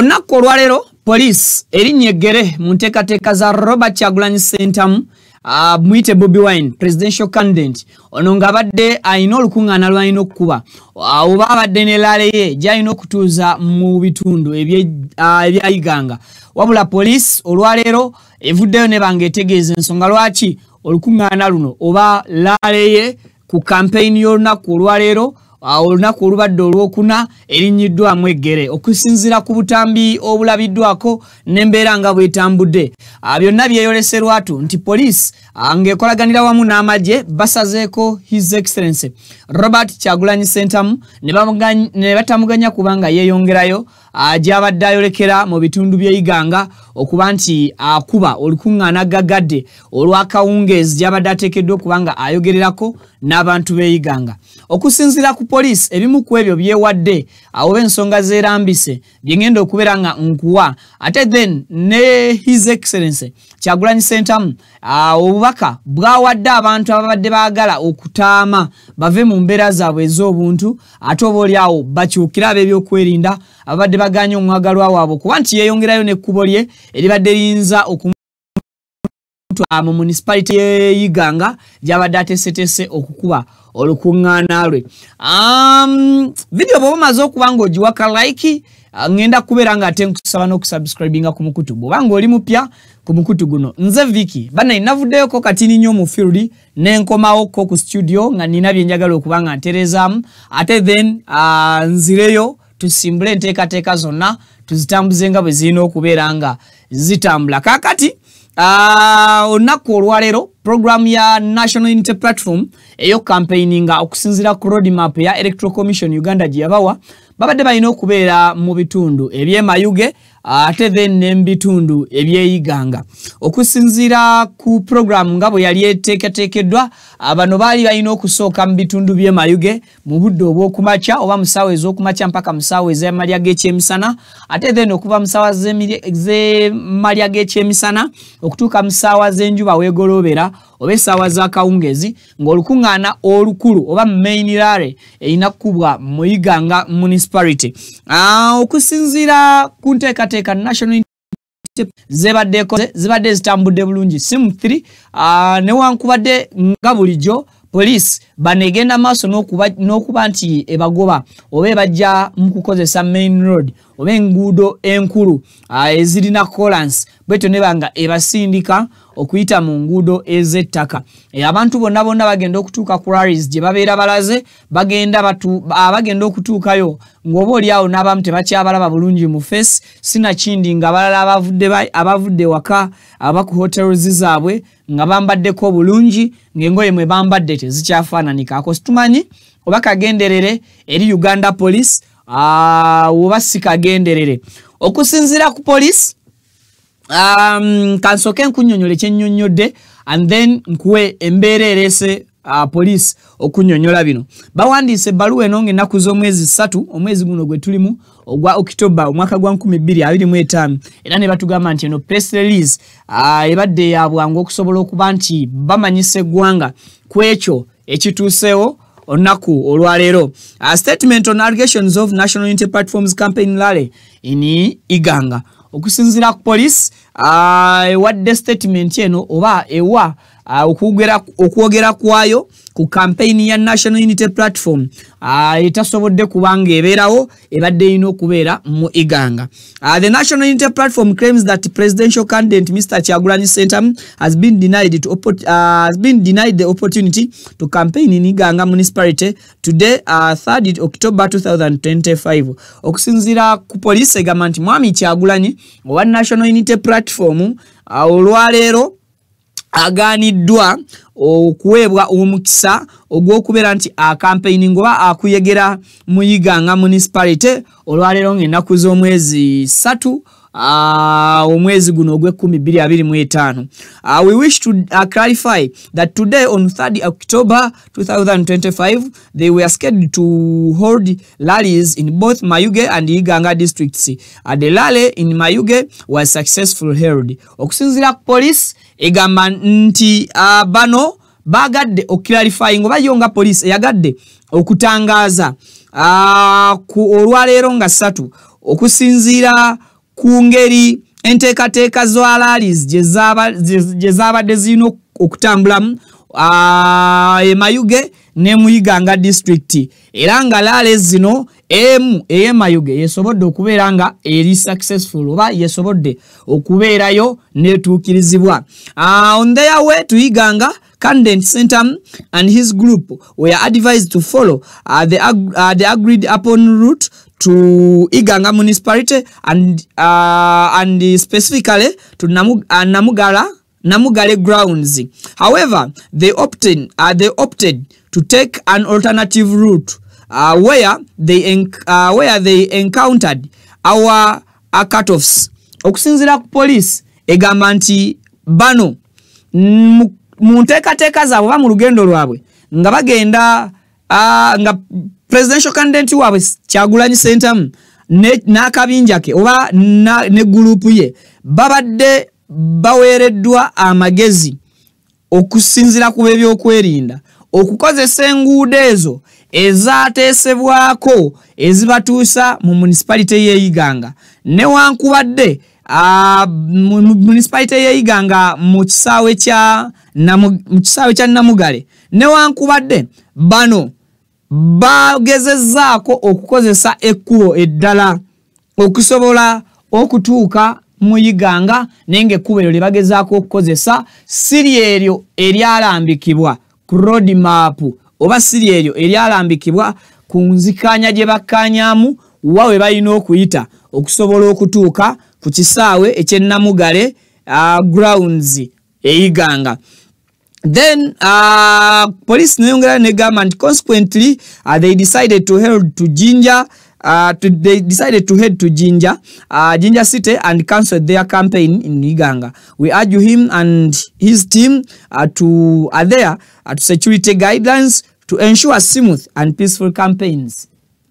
Olunaku olwaleero police erinnyegere mu nteekateeka za Robert Kyagulanyi Ssentamu mwite Bobi Wine presidential candidate ono ng'abadde ayina olukuŋŋaana lw'alina okukuba oba abadde ne laale ye gy'alina okutuuza mu bitundu ebyayiganga wabula police olwaleero evuddeyo ne banga etegeeza ensonga lwaki olukuŋŋaana luno oba laale ye ku campaign y'olunaku olwaleero olunaku olubadde olwokuna erinnyiddwamu eggere okusinziira ku butambi obulabiddwako n'embeera nga bwetambudde byonna byeyoleserwatu nti police ng'ekolaganira wamu n'amagye basazeeko His Excellency Robert Kyagulanyi Ssentamu ne batamuganya kubanga yeeyongerayo gy'abadde ayolekera mu bitundu by'Iganga okuba nti akuba olukuŋŋaana gaggadde olw'akawungeezi gy'abadde ateekeddwa okubanga ayogererako n'abantu b'Iganga. Okusinziira ku police ebimu ku ebyo byewadde oba ensonga zeerambise byengenda okubeera nga nkuwa ate then ne His Excellency Kyagulanyi Ssentamu obubaka bwawadde abantu ababadde baagala okutaama bave mu mbeera zaabwe ez'obuntu ate oba oli awo bakyukire ab'ebyokwerinda ababadde baganye omwagalwa waabwe kuba nti yeeyongerayo n'ekkubo lye eribadde liyinza mu municipality y'Iganga gy'abadde ateeseteese okukuba olukuŋŋaana lwe. Video bw'oba omaze okuba ng'ogiwaka like ngenda kubeera nga ate nkusaba n'okusubscribinga ku mukutu bw'oba ng'oli mupya ku mukutu guno. Nze Vicky bana nnavuddeyoko kati nnyo mu field n'enkomawoko ku studio nga nina bye njagala okuba nga ntereezaamu ate then nzireyo tusimbule enteekateeka zonna tuzitambuze nga bwe zirina okubeera nga zitambula. Kaakati olunaku olwaleero program ya National Unity Platform eyo campaigninga okusinziira ku roadmap ya Electoral Commission Uganda gye yabawa babadde balina okubeera mu bitundu eby'Emayuge ate then n'ebitundu eby'Iganga. Okusinziira ku program nga bwe yali eteekeddwa bano baali balina okusooka mu bitundu by'Emayuge mu budde obw'okumakya oba mu ssaawa ez'okumakya mpaka mu ssaawa ez'emalya g'ekyemisana ate then okuva mu ssaawa z'emalya g'ekyemisana okutuuka mu ssaawa z'enjuba weegoloobera oba essaawa z'akawungeezi ng'olukuŋŋaana olukulu oba main rally erina kukubwa mu Iganga municipality. Okusinziira ku nteekateeka National zibadde zitambudde bulungi simu 3 newankubadde nga bulijjo police banegenda maaso n'okuba nti ebagoba oba ebajja mu kukozesa main road oba enguudo enkulu ezirina clearance bwetyo ne banga ebasindika okuyita mu nguudo ez'ettaka. Abantu bonna bagenda okutuuka ku rallies gye babeera balaze bagenda okutuukayo ng'oba oli awo n'abamu tebakyabalaba bulungi mu face sinakindi nga balala abavudde waka aba ku hotels zaabwe nga bambaddeko bulungi ng'engoye mwe bambadde tezikyafaananikako. Situmanyi oba kagenderere eri Uganda Police oba si kagenderere. Okusinziira ku police kansoke nkunnyonnyole kyennyonnyodde and then nkuwe embeera ereese police okunnyonnyola bino. Bawandiise ebbaluwa eno ng'ennaku z'omwezi 3 omwezi guno gwe tulimu ogwa October omwaka gwa 2025 era ne batugamba nti eno press release ebadde ya bwangu okusobola okuba nti bamanyisa eggwanga ku ekyo ekituuseewo olunaku olwaleero. Statement on allegations of National Unity Platform's campaign rally in Iganga. Okusinziira ku police ewadde statement eno oba ewa okwogera kwayo ku campaign ya National Unity Platform etasobodde kubanga ebeerawo ebadde erina okubeera mu Iganga. The National Unity Platform claims that presidential candidate Mr. Kyagulanyi Ssentamu has been denied the opportunity to campaign in Iganga municipality today 3rd October 2025. Okusinziira ku police egamba nti mwami Kyagulanyi owa National Unity Platform olwaleero agaaniddwa okuweebwa omukisa ogw'okubeera nti campaigning oba akuyegera mu Iganga municipality olwaleero ng'ennaku z'omwezi 3 omwezi guno ogw'1225. We wish to clarify that today on 3rd October 2025 they were scheduled to hold rallies in both Mayuge and Iganga districts. The rally in Mayuge was successfully held. Okusinziira ku police egamba nti bano bagadde oklarifying oba yonga police eyagadde okutangaaza ku olwaleero nga 3 okusinziira kungeri enteekateeka za rallies gye zaabadde zirina okutambulamu e Mayuge ne Muyiganga district era nga rallies zino emu eye Mayuge yesobodde okubeera nga eri successful oba yesobodde okubeerayo netuukirizibwa. On their way to Iganga, candidate Sentam and his group were advised to follow the agreed upon route to Iganga municipality and specifically to Namugale grounds. However, they opted to take an alternative route where they encountered our cutoffs. Okusinzira ku police egamba nti bano mu nteekateeka zaabwe oba mu lugendo lwabwe nga bagenda nga presidential candidate waabwe Kyagulanyi Ssentamu n'akabinja ke oba ne gurupu ye babadde baweereddwa amagezi okusinzira ku ebyokwerinda okukozesa enguudo ezo ezaateesebwako ezibatuusa mu municipality y'Iganga newankubadde municipality y'Iganga mu kisaawe kya Namugale newankubadde bano bagezezzaako okukozesa ekkubo eddala okusobola okutuuka mu Iganga nenge ekkubo eryo lye bagezaako okukozesa siri eryo eryalambikibwa ku road map oba siri eryo eryalambikibwa ku nzikanya gye bakkaanyaamu wawe balina okuyita okusobola okutuuka ku kisaawe eky'Ennamugale grounds Iganga. Then police neyongera negamba nti consequently they decided to head to Jinja Jinja City and cancelled their campaign in Iganga. We urge him and his team to adhere to security guidelines to ensure smooth and peaceful campaigns.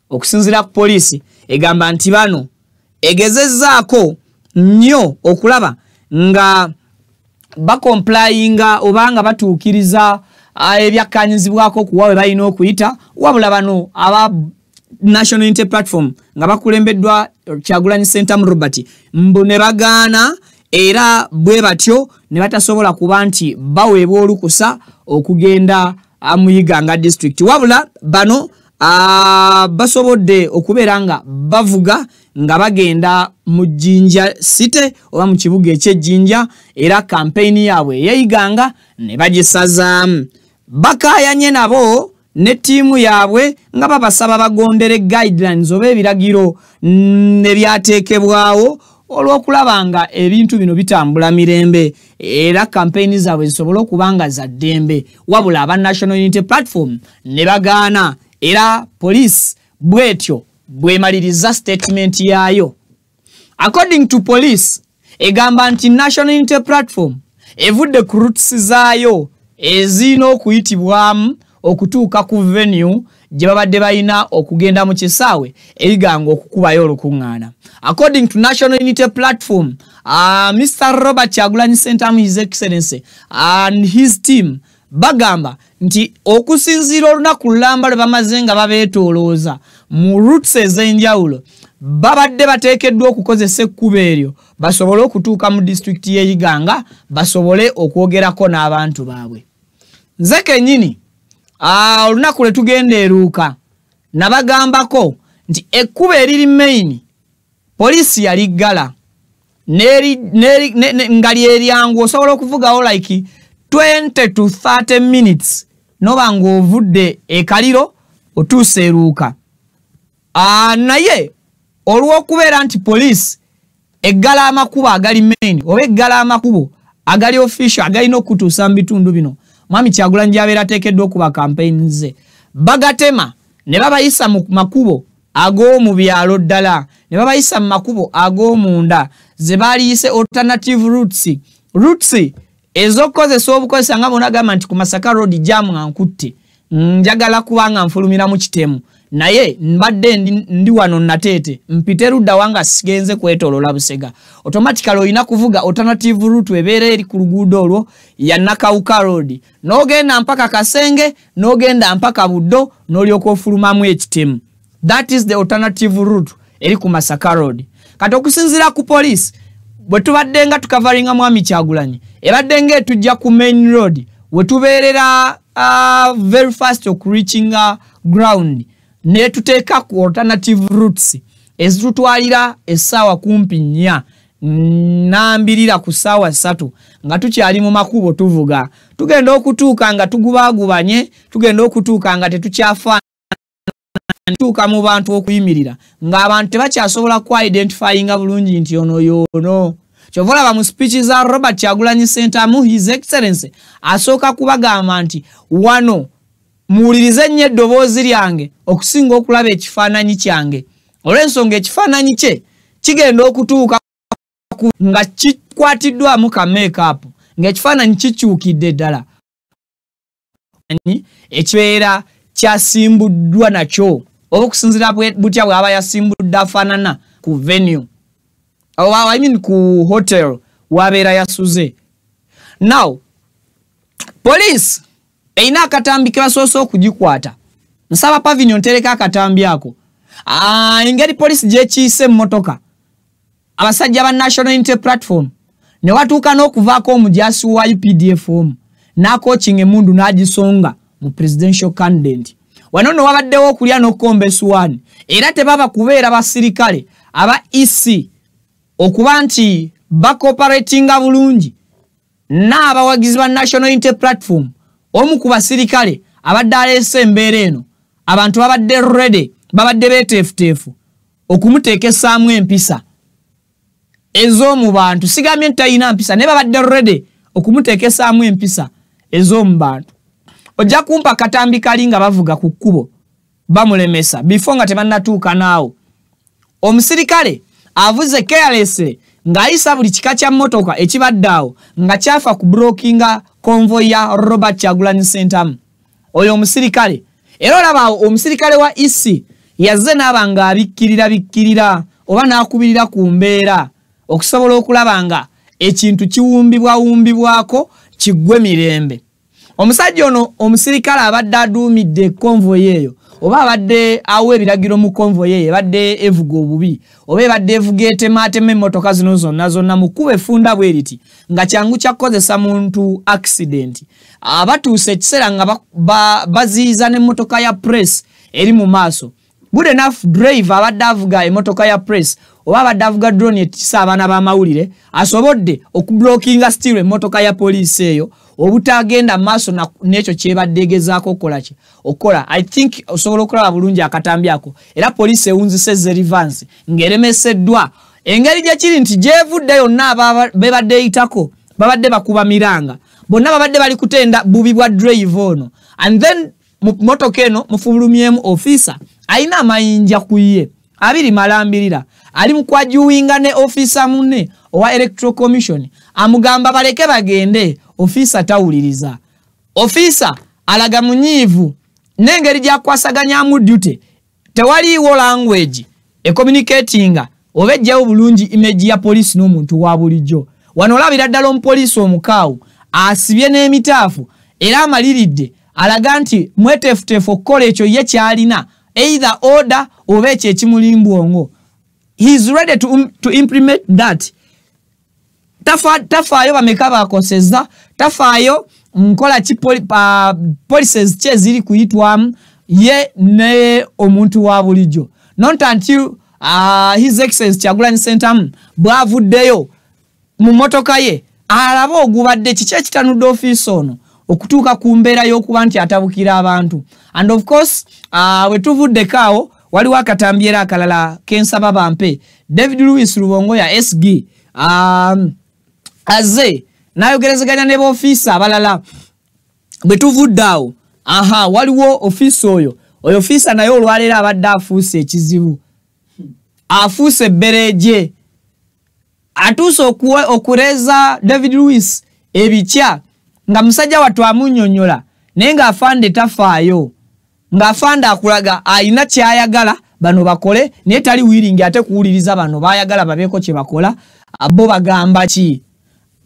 Okusinzira ku police egamba nti bano egezezzaako nnyo okulaba nga bakomplyinga obanga batuukiriza ebyakkaanyizibwako ku wawe balina okuyita wabula bano aba National Unity Platform nga bakulembeddwa Kyagulanyi Ssentamu Robert mbu ne bagaana era bwe batyo ne batasobola kuba nti baweebwa olukusa okugenda mu Iganga district wabula bano basobodde okubeera nga bavuga nga bagenda mu Jinja City oba mu kibuga eky'Ejjinja era campaign yaabwe ey'Iganga ne bagisazaamu bakaayanye nabo ne tiimu yaabwe nga babasaba bagondere guidelines oba ebiragiro nebyateekebwawo olw'okulaba nga ebintu bino bitambula mirembe era campaign zaabwe zisobola okuba nga za ddembe wabula aba National Unity Platform ne bagaana era police bwetyo bwemaliriza statement yaayo. According to police egamba nti National Unity Platform evudde ku routes zaayo ezina okuyitibwamu okutuuka ku venue gye babadde balina okugenda mu kisaawe Iganga okukubayo olukuŋŋaana. According to National Unity Platform, Mr. Robert Kyagulanyi Ssentamu, His Excellency and his team bagamba nti okusinziira olunaku lulamba lwe bamaze nga babeetoolooza mu routes ez'enjawulo babadde bateekeddwa okukozesa ekkubo eryo basobole okutuuka mu district y'Iganga basobole okwogerako n'abantu baabwe. Nze kennyini olunaku lwe tugenda eruuka nabagambako nti ekkubo eriri main poliisi yaliggala nga lyeryangu osobola okuvugawo like 20 to 30 minutes noba ng'ovudde ekaliro otuuse eruuka. Naye olw'okubeera nti poliisi eggala amakubo agali main oba eggala amakubo agali official agalina okutuusa mu bitundu bino Mwami Kyagulanyi gy'abeera ateekeddwa okuba campaign ze bagatema ne babayisa mu makubo ag'omu byalo ddala ne babayisa mu makubo ag'omunda ze baliyise alternative routes ezokozesa obukozesa nga bonagamba nti ku Masaka Road jam nga nkutte njagala kubanga nfulumira mu kitemu naye mbadde ndi wano nateete mpite ludda wanga sigenze kwetolola Busega automatically oyina kuvuga alternative route ebeera eri ku luguudo olwo ya Nakawuka Road n'ogenda mpaka Kasenge n'ogenda mpaka Buddo n'olyoka ofulumamu ekitemu. That is the alternative route eri ku Masaka Road. kati okusinzira ku police bwe tubadde nga tukavaringa Mwami Kyagulanyi ebadde nga etujja ku main road we tubeerera very fast reaching ground ne tuteeka ku alternative routes ezitutwalira essaawa kumpi 4 nambirira ku ssaawa 3 nga tukyali mu makubo tuvuga tugenda okutuuka nga tugubaagubanye tugenda okutuuka nga tetukyafaana tuuka mu bantu okuyimirira ng'abantu tebakyasobola ku identifyinga bulungi nti ono yono kyovola ba mu speech za Robert Kyagulanyi Ssentamu His Excellency asooka kubagamba nti wano muwulirize nnyo eddoboozi lyange okusinga okulaba ekifaananyi kyange olw'ensonga ekifaananyi kye kigenda okutuuka nga kikwatiddwamu ka make-up ng'ekifaananyi kikyukidde ddala ekibeera kyasimbuddwa nakyo oba okusinzira butya bw'aba yasimbudde afaanana ku venue I mean ku hotel wabeera yasuze. Now police eina akatambi ke basoose okugikwata nsaba pavilion tereka akatambi ako engeri police gye kiise mmotoka abasajja ba National Unity Platform ne watuuka n'okuvaako omujasi wa UPDF na coaching emundu n'agisonga mu presidential candidate wano no wabaddewo okulya n'okkomba essuwaani era tebaba kubeera basirikale aba EC okuba nti bakooperatinga bulungi n'abawagizi ba National Unity Platform omu ku basirikale abadde aleese embeera eno abantu babadde ready babadde beeteefuteefu okumuteekesaamu empisa ez'omu bantu sigambye nti talina mpisa naye babadde ready okumuteekesaamu empisa ez'omu bantu ojja kumpa katambi kali nga bavuga ku kkubo bamulemesa before nga tebannatuuka naawo omusirikale avuze carelessly ng'ayisa buli kika kya mmotoka ekibadde awo nga kyafa ku blockinga convoy ya Robert Kyagulanyi Ssentamu oyo omusirikale era olaba omusirikale wa EC yazze n'aba nga abikkirira oba n'akubirira ku mbeera okusobola okulaba nga ekintu kiwumbibwako kiggwe mirembe omusajja ono omusirikale abadde aduumidde convoy eyo oba abadde awa ebiragiro mu convoy eyo ebadde evuga obubi oba ebadde evuga etemaatema emmotoka zino zonna mu kkuba effunda bwe riti nga kyangu kyakozesa muntu accident abatuuse ekiseera nga baziyiza n'emmotoka ya press eri mu maaso good enough driver abadde avuga emmotoka ya press oba abadde avuga drone etisa abaana b'amawulire asobodde okublockinga still emmotoka ya poliisi eyo obutagenda maaso n'ekyo kyebadde egezaako okola I think osobola okulaba bulungi akatambi ako era poliisi ewunzisezza Rivans ng'eremeseddwa engeri gye kiri nti gyevudde yonna bebadde eyitako babadde bakuba miranga bonna babadde bali kutenda bubi bwa drive ono and then mu motoka eno mufulumyemu officer alina amayinja ku ye abiri malambirira ali mukwajuwinga ne officer munne owa Electoral Commission amugamba baleke bagende officer tawuliriza officer alaga munyiivu n'engeri gy'akwasaganyamu duty tewaliiwo language communicatinga oba ejjawo bulungi image ya police n'omuntu wa bulijjo wano olabira ddala omupoliisi omukaawu asibye n'emitaafu era amaliridde alaga nti mweteefuteefu okukola ekyo ye kyalina either order oba ekyo ekimulimbwongo he is ready to implement that tafaayo bameka bakoseza tafaayo nkola ki policies kye ziri kuyitwamu ye ne omuntu wa bulijjo not until His Excellency Kyagulanyi Ssentamu bwavuddeyo mu motoka ye alaba ogubadde kiki ekitanudde ofiisi ono okutuuka ku mbeera y'okuba nti atabukira abantu and of course we tuvuddeko awo waliwo akatambi era akalala kensaba bampe David Louis Rubongoya SG aze nayogerezeganya ne b'ofiisi abalala bwe tuvudde awo waliwo ofiisi oyo ofiisa naye olwaleero abadde afuuse ekizibu afuuse ebbereje atuuse okureza David Louis ebikya nga musajja watu amunnyonnyola naye ng'afande tafaayo ng'afande akulaga ayina kyayagala bano bakole naye tali wiringi ate kuwuliriza bano bayagala babeeko kye bakola bo bagamba ki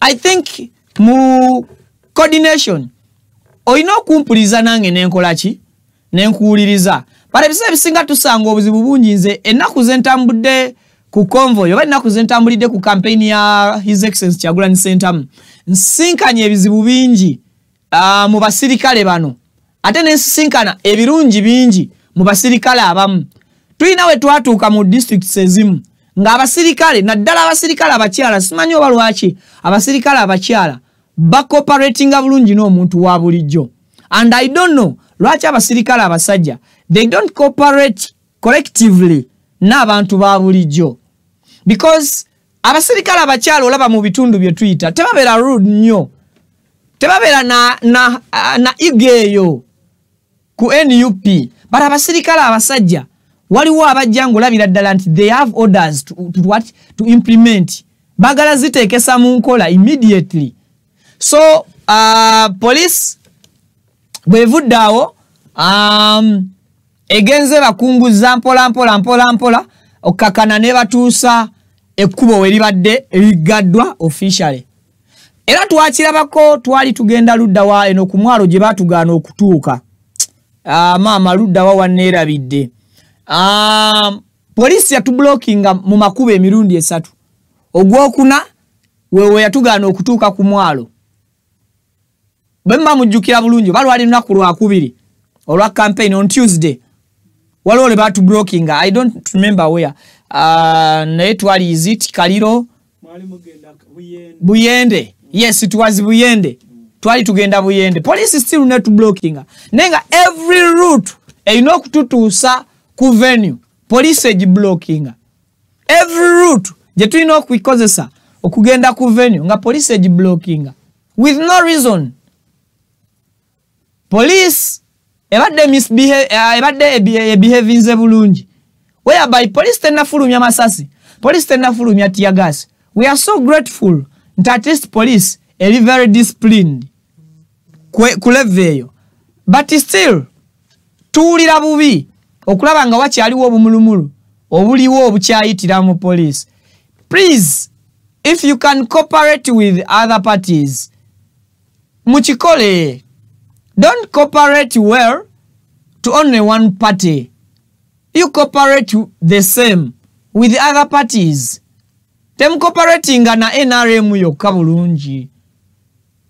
I think mu coordination oyina okumpuliza nange nenkola ki nenkuwuliriza pale ebiseera ebisinga tusanga obuzibu bungi nze ennaku ze ntambudde ku convoy oba nnaku zentambulidde ku campaign ya His Excellency Kyagulanyi Ssentamu nsinkanye ebizibu bingi mu basirikale bano ate nesinkana ebirungi bingi mu basirikale abamu tulina we twatuuka mu districts ezimu nga abasirikale naddala abasirikale abakyala simanyi oba lwaki abasirikale abakyala bacooperatinga bulungi n'omuntu wa bulijjo and I don't know lwaki abasirikale abasajja they don't cooperate collectively n'abantu ba bulijjo because abasirikale abakyala olaba mu bitundu bye tuyita tebabeera rude nnyo tebabeera na igeeyo ku NUP but abasirikale abasajja waliwo abajja ng'olabira ddala nti they have orders to implement bagala ziteekesa mu nkola immediately so police bwevudde awo egenze bakunguza mpola okakana ne batuusa ekkubo we libadde ligaddwa officially era twakirabako twali tugenda ludda wa eno ku mwalo gye baatugaana okutuuka maama ludda wa wanneerabidde polisi yatublockinga mu makubo emirundi 3 ogwokuna wewe yatugaana okutuuka ku mwalo bemba mujjukira bulungi balwali lunaku lwakubiri olwa campaign on Tuesday waliwo le batublockinga I don't remember where naye twali is it Kaliro Buyende yes it was Buyende twali tugenda Buyende police still net blockinga nenga every route erina okututuusa ku venue police blockinga every route je tulina okukozesa okugenda ku venue nga police blockinga with no reason police ebadde misbehave ebadde behaving ze bulungi whereby police tenafulumya masasi police tenafulumya tear gas we are so grateful that this police is very disciplined kuleveyo but still tuulira bubi okulaba nga wakyaliwo obumulumulu obuliwo obukyayitira mu police please if you can cooperate with other parties muchikole don't cooperate well to only one party you cooperate the same with the other parties tem cooperating na NRM yokka bulungi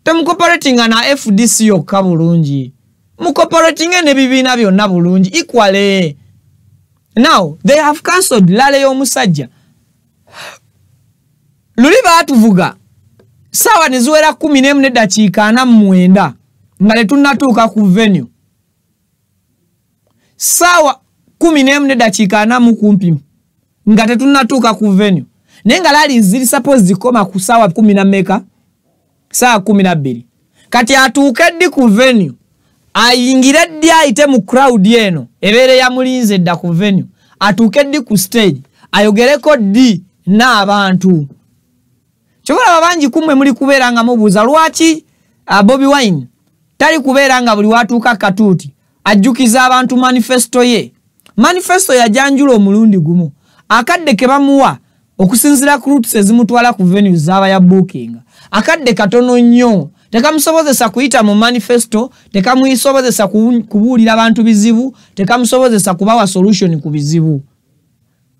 tem cooperating na FDC yokka bulungi mu cooperating ne bibiina byonna bulungi equally now they have cancelled lale y'omusajja luli baatuvuga sawa neziwera 14 dakiika 49 nga letunatuuka ku venue sawa 14 dakiika 4 kumpi nga tetunatuuka ku venue nenga lali zili suppose zikoma ku sawa 10 meka sawa 12 kati atuuke ddi ku venue ayingire ddi ayite mu crowd yeno ebere ya mulinze dda ku venue atuuke ddi ku stage ayogereko ddi n'abantu kyobola babangi kumwe muli kubeera nga mubuuza lwaki Bobi Wine tali kubeera nga buli watuuka katuuti ajjukiza abantu manifesto ye manifesto yajanjula omulundi gumu akadde ke bamuwa okusinzira ku routes ezimutwala ku venues zaba ya booking akadde katono nnyo tekamusobozesa kuyita mu manifesto tekamuyisobozesa kubuulira abantu bizibu tekamusobozesa kubawa solution ku bizibu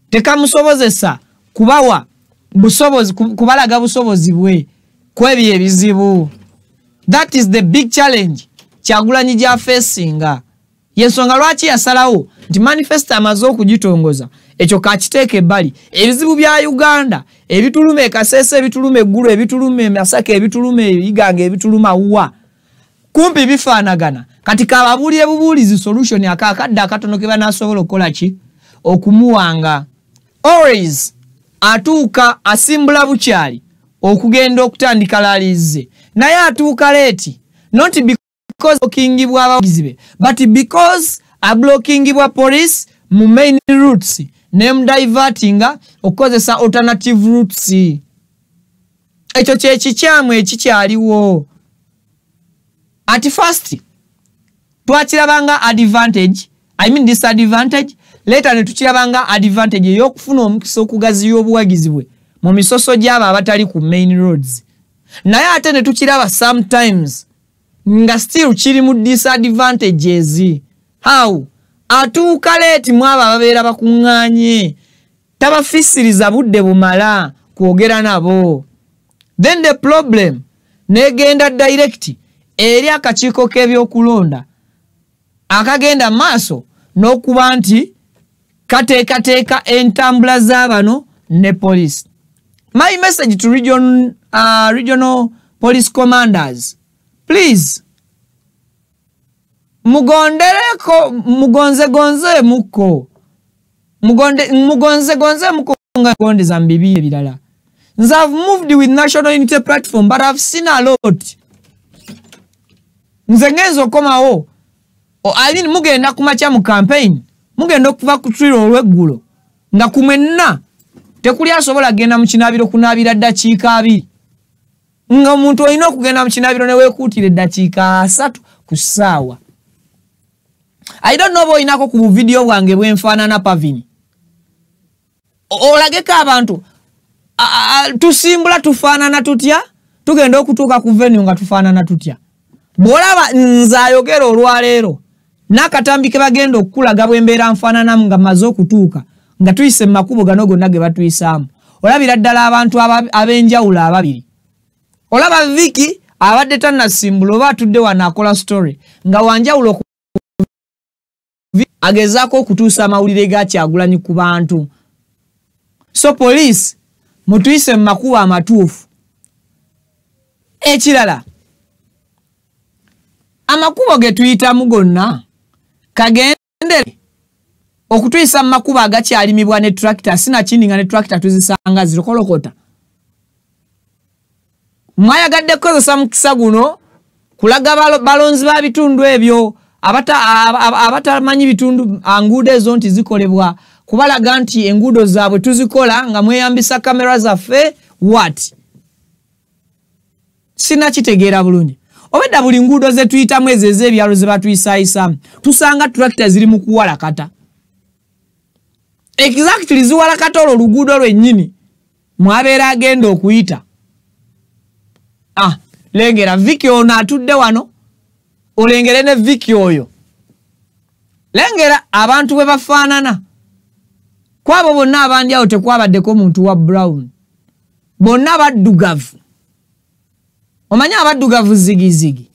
tekamusobozesa kubawa busobozi kubalaga busobozi bwe kwebye ebizibu. That is the big challenge Kyagulanyi gya facinga yensonga lwaki yasalawo nti manifesto amaze okugitongoza ekyo kakiteeke ebbali ebizibu bya Uganda ebitulume ekasese ebitulume eggulu ebitulume Masaka ebitulume Iganga ebituluma wa kumpi bifaanagana kati kababuulire bubuulizi solution akakadde akatono ke banasobola okukola ki okumuwanga always atuuka asimbula bukyali okugenda okutandika lalize naye atuuka leti not because blockingibwa abagizibe but because a blockingibwa police mu main routes name divertinga okozesa alternative routes ekyo kyekikyamu ekikyaliwo at first twakirabanga advantage I mean disadvantage later ne tukirabanga advantage ey'okufuna omukisa okugaziya obuwagizi bwe mu misoso gy'abo abatali ku main roads naye ate ne tukiraba sometimes nga still kiri mu disadvantages how atuuka leti mwaba babeera bakuŋŋaanye tabafisiriza budde bumala kwogera nabo. Then the problem negenda direct eri akakiiko k'ebyokulonda akagenda maaso n'okuba nti kateekateeka entambula z'abano ne police. My message to regional police commanders, please mugondereko mugonze muko mugonze muko nga gonde za mbibi ebirala. Nze I've moved with National Unity Platform, but I've seen a lot. Nze ngenzo komawo alini mugenda kumacha mu campaign mugenda okuva ku trilo olweggulo nga kumwenna tekuli asobola genda mu kinabiro kunabira dakiika 2 nga omuntu olina okugenda mu kinabiro ne weekuutira dakiika 3 ku ssaawa. I don't know boyinako ku video bwange bwenfaanana Pavini olageko abantu tusimbula tufaanana tutya tugenda okutuuka ku venue nga tufaanana tutya. Bwolaba nze ayogera olwaleero n'akatambi ke bagenda okukulaga bwembeera nfaananamu nga maze okutuuka nga tuyise mu makubo gano gonna ge batuyisaamu. Olabira ddala abantu ab'enjawulo ababiri. Olaba Viki abadde tannasimbula oba atudde wano akola story nga wanjawulo agezaako okutuusa amawulire ga Kyagulanyi ku bantu. So police mutuyise mu makubo amatuufu. Ekirala amakubo ge tuyitamu gonna kagendere okutuyisa mu makubo agakyalimibwa ne tractor sina kindi nga ne tractor tuzisanga zirokolokota. Mwayagadde kukozesa mukisa guno kulaga balonzi ba bitundu ebyo abatamanyi bitundu anguudo ezo nti zikolebwa kubalaga nti enguudo zaabwe tuzikola nga mweyambisa kamera zaffe what sina kitegeera bulungi. Obedda buli nguudo ze tuyitamu ezo ez'ebyalo ze batuyisaayisamu tusanga tractor ziri mu kuwalakata. Exactly ziwalakata olwo luguudo lwennyini mwabeera agenda okuyita. Lengera Viki ono atudde wano olengere ne Viki oyo. Lengera abantu bwe bafaanana. Kwabo bonna abandi awo tekwabaddeko muntu wa brown. Bonna baddugavu. Omanya abaddugavu zigizigi.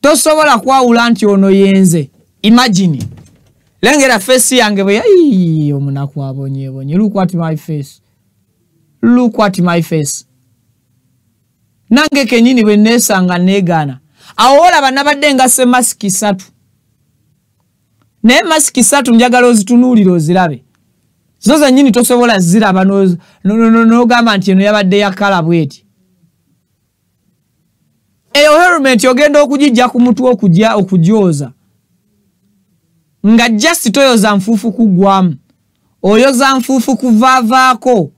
Tosobola kwawula nti ono yenze. Imagine. Lengera face yange bwe omunaku abonye. Look at my face. Look at my face. Nange kenyini bwe nesanga negana. Awo olaba nabadde ngase masiki 3. Ne masiki 3 njagala ozitunuulira ozirabe. Zo zannyini tosobola ziraba n'ogamba nti eno yabadde yakala bweti. Eyo helmet ogenda okugijja ku mutwe okugyoza. Nga just toyoza nfuufu kugwamu. Oyoza nfuufu kuvaavaako.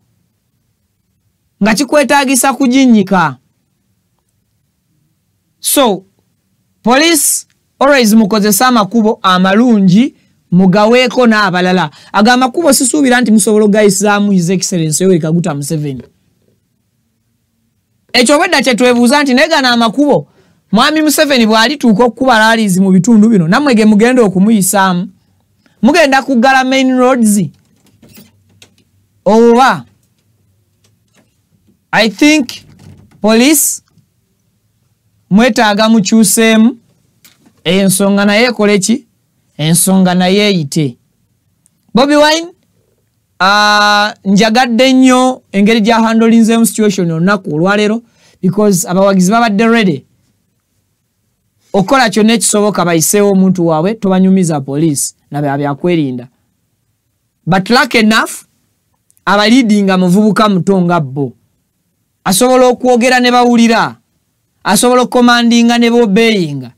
Nga kikwetaagisa kuginnyika. So, police always mukozesa amakubo amalungi mugaweeko n'abalala. Aga makubo sisuubira nti musobola ogayisaamu His Excellency Yoweri Kaguta Museveni. Ekyo obwedda kye twebuuza nti negana amakubo Mwami Museveni bw'alituuka okukuba rallies mu bitundu bino nammwe ge mugenda okumuyisaamu mugenda kuggala main roads oba I think police mwetaaga mukyuseemu ensonga naye ekole ki ensonga naye eyite. Bobi Wine njagadde nnyo engeri gya handlinzemu situation olunaku olwaleero because abawagizi babadde ready okola kyonna ekisoboka bayiseewo omuntu waabwe tobanyumiza police nabe byakwerinda. But luck enough abaliidinga muvubuka muto nga bo asobola okwogera ne bawulira asobola okomandinga ne bobeyinga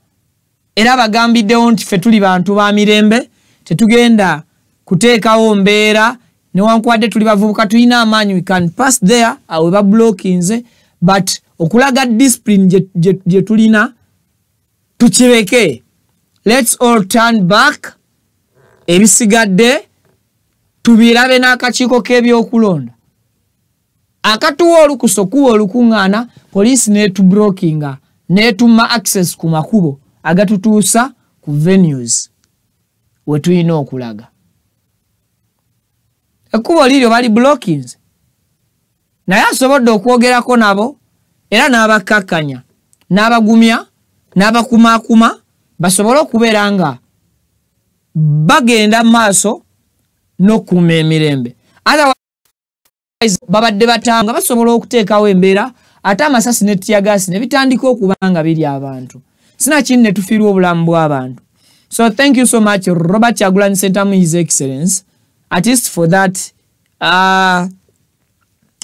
era bagambiddewo nti ffe tuli bantu ba mirembe tetugenda kuteekawo mbeera newankubadde tuli bavubuka tulina amaanyi we can pass there awe bablockinze but okulaga discipline gye tulina tukireke. Let's all turn back ebisigadde tubirabe n'akakiiko k'ebyokulonda akatuwa olukuso kuwa olukuŋŋaana police netublockinga netuma access ku makubo agatutuusa ku venues we tulina okulaga. ekkubo liryo bali blockings naye asobodde okwogerako nabo era n'abakkakkanya n'abagumya n'abakumaakuma basobole okubeera nga bagenda maaso n'okkuuma emirembe babadde batanga basobola okuteekawo embeera ate amasasi ne tiyagaasi ne bitandika okuba nga biri abantu sinakindi ne tufiirwa obulamu bw'abantu. So thank you so much Robert Kyagulanyi Ssentamu, His Excellence, at least for that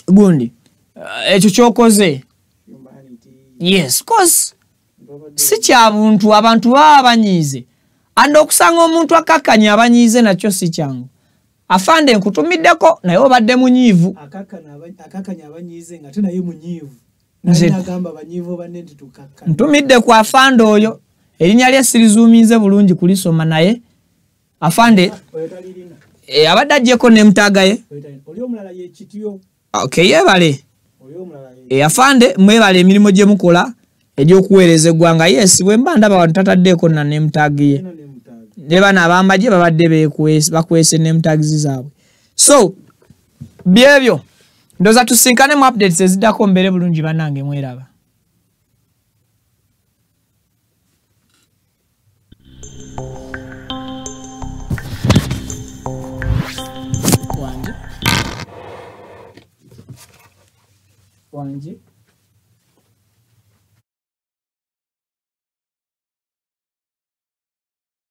gundi ekyo kyokoze. Yes, cause si kyabuntu abantu baba banyiize andi okusanga omuntu akakkanya abanyiize nakyo si kyangu. Afande nkutumiddeko naye obadde munyiivu. Akakkanya abanyiize nga naye munyiivu. Naye agamba banyiivu banne nti tukakkanya. Ntumidde ku afande oyo erinnya lye sirizuumize bulungi kulisoma naye afande abadde ajjeko ne mutaaga ye. Oli omulala ye kityo. Okay, yebale. Oli omulala ye. Afande mwebale emirimu gye mukola egy'okuweereza eggwanga. Yes, bwe mba ndaba abantu tataddeeko na ne mutaagi ye. Ne bana abambajje babadde bakwese ne mutaagizi zaabwe. So byebyo ndoza tusinkane mu updates eziddako mbere bulungi bannange mweraba. Wanje